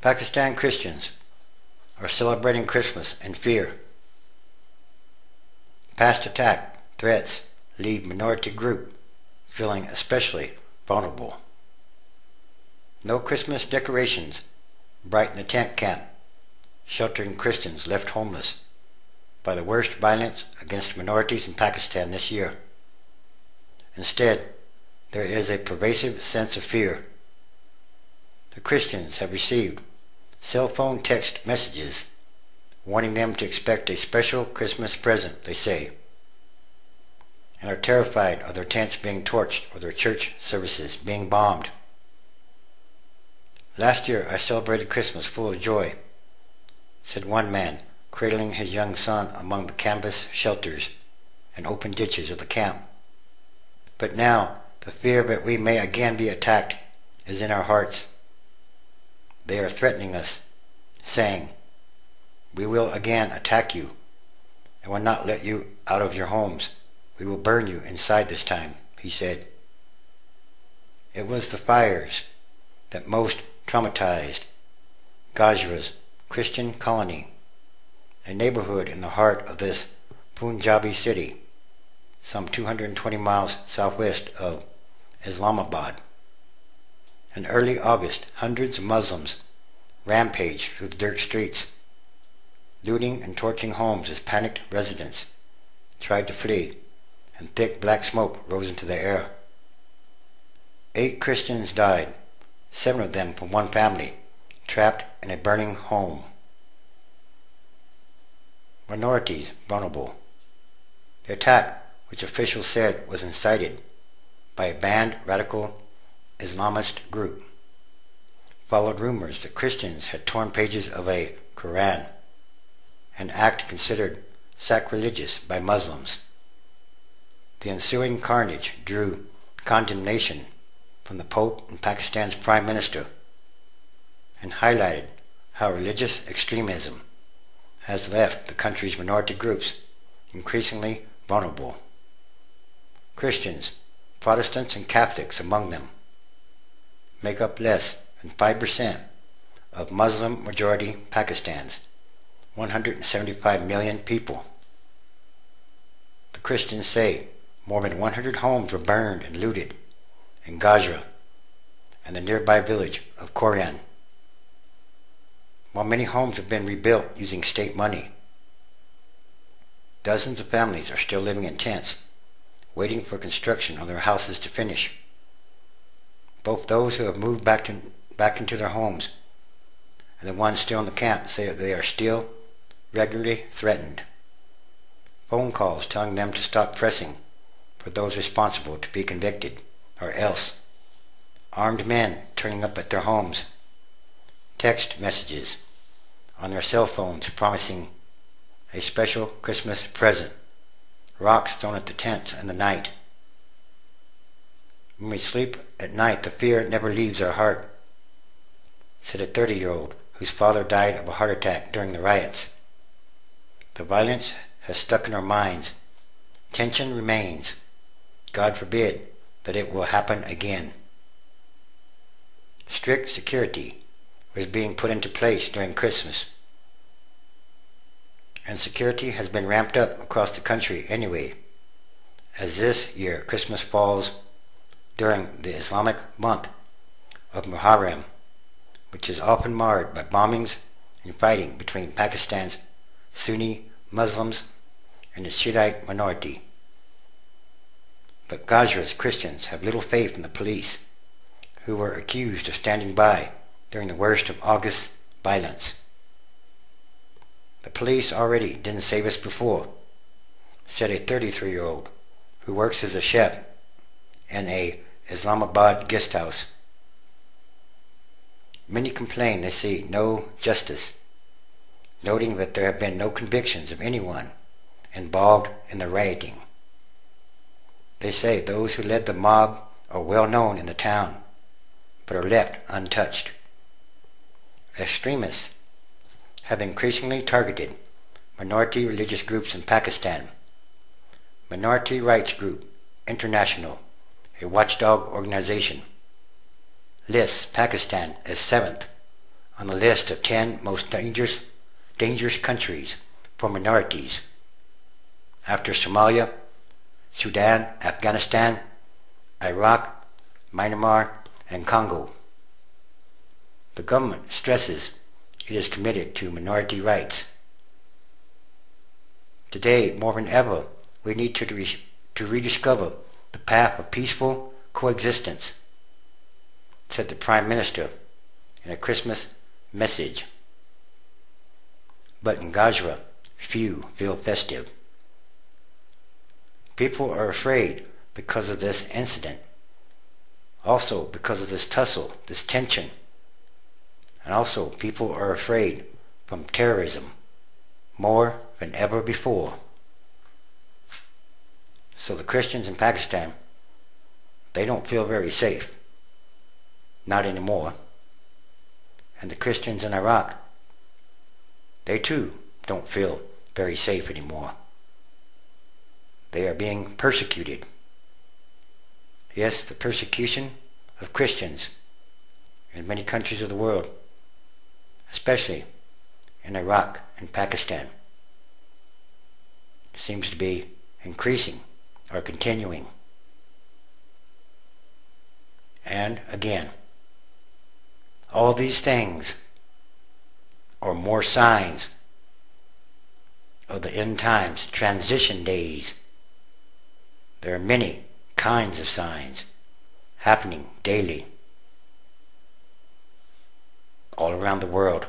Pakistan Christians are celebrating Christmas in fear. Past attack threats leave minority group feeling especially vulnerable. No Christmas decorations brighten the tent camp, sheltering Christians left homeless by the worst violence against minorities in Pakistan this year. Instead, there is a pervasive sense of fear. The Christians have received cell phone text messages warning them to expect a special Christmas present, they say, and are terrified of their tents being torched or their church services being bombed. Last year I celebrated Christmas full of joy, said one man, cradling his young son among the canvas shelters and open ditches of the camp. But now the fear that we may again be attacked is in our hearts. They are threatening us, saying, "We will again attack you and will not let you out of your homes. We will burn you inside this time," he said. It was the fires that most traumatized Gajra's Christian colony, a neighborhood in the heart of this Punjabi city, some 220 miles southwest of Islamabad. In early August, hundreds of Muslims rampaged through the dirt streets, looting and torching homes as panicked residents tried to flee, and thick black smoke rose into the air. 8 Christians died, 7 of them from one family, trapped in a burning home. Minorities vulnerable. The attack, which officials said was incited by a banned radical Islamist group, followed rumors that Christians had torn pages of a Quran, an act considered sacrilegious by Muslims. The ensuing carnage drew condemnation from the Pope and Pakistan's Prime Minister, and highlighted how religious extremism has left the country's minority groups increasingly vulnerable. Christians, Protestants and Catholics among them, make up less than 5% of Muslim-majority Pakistan's 175 million people. The Christians say more than 100 homes were burned and looted in Gajra and the nearby village of Korian, while many homes have been rebuilt using state money. Dozens of families are still living in tents, waiting for construction on their houses to finish. Both those who have moved back into their homes and the ones still in the camp say that they are still regularly threatened. Phone calls telling them to stop pressing for those responsible to be convicted, or else. Armed men turning up at their homes. Text messages on their cell phones promising a special Christmas present. Rocks thrown at the tents in the night. When we sleep at night, the fear never leaves our heart, said a 30-year-old whose father died of a heart attack during the riots. The violence has stuck in our minds. Tension remains. God forbid that it will happen again. Strict security was being put into place during Christmas, and security has been ramped up across the country anyway, as this year Christmas falls during the Islamic month of Muharram, which is often marred by bombings and fighting between Pakistan's Sunni Muslims and the Shiite minority. But Gajra's Christians have little faith in the police, who were accused of standing by during the worst of August violence. "The police already didn't save us before," said a 33-year-old who works as a chef in a Islamabad guest house. Many complain they see no justice, noting that there have been no convictions of anyone involved in the rioting. They say those who led the mob are well known in the town, but are left untouched. Extremists have increasingly targeted minority religious groups in Pakistan. Minority Rights Group International, a watchdog organization, lists Pakistan as 7th on the list of 10 most dangerous countries for minorities, after Somalia, Sudan, Afghanistan, Iraq, Myanmar, and Congo. The government stresses it is committed to minority rights. Today, more than ever, we need to rediscover the path of peaceful coexistence, said the Prime Minister in a Christmas message. But in Gaza, few feel festive. People are afraid because of this incident, also because of this tussle, this tension, and also people are afraid from terrorism more than ever before. So the Christians in Pakistan, they don't feel very safe. Not anymore. And the Christians in Iraq, they too don't feel very safe anymore. They are being persecuted. Yes, the persecution of Christians in many countries of the world, especially in Iraq and Pakistan, seems to be increasing or continuing. And again, all these things are more signs of the end times, transition days. There are many kinds of signs happening daily all around the world.